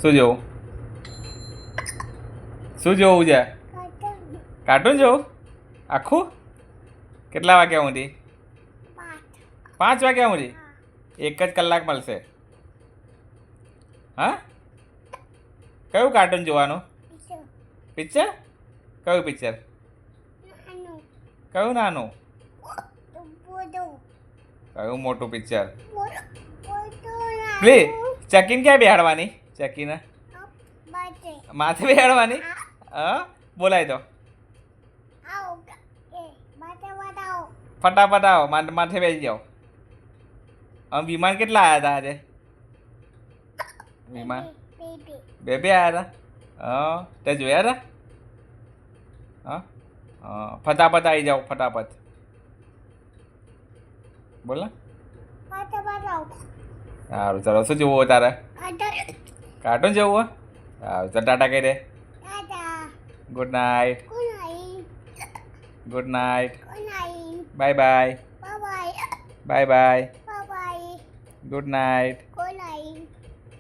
શું જોવું? શું જોવું છે? કાર્ટૂન જોવું આખું? કેટલા વાગ્યા સુધી? 5 વાગ્યા સુધી? 1 જ કલાક મળશે. હા, કયું કાર્ટૂન જોવાનું? પિક્ચર? કયું પિક્ચર? કયું નાનું? કયું મોટું પિક્ચર? પ્લીઝ ચકીને ક્યાં બેહાડવાની? ચકીને માથે બેહાડવાની? હા, બોલાય તો ફટાફટ આવો, માથે બેસી જાઓ. વિમાન કેટલા આવ્યા હતા આજે? વિમાન બે આવ્યા હતા. હા, તે જોયા હતા? હા હા, ફટાફટ આવી જાઓ, ફટાફટ બોલો. સારું ચાલો, શું જોવું હોય તારે? કાર્ટૂન જોવું હોય? સારું ચાલ, ટાટા કહી દે. Good night. Good night. Bye bye. Bye bye. Good night.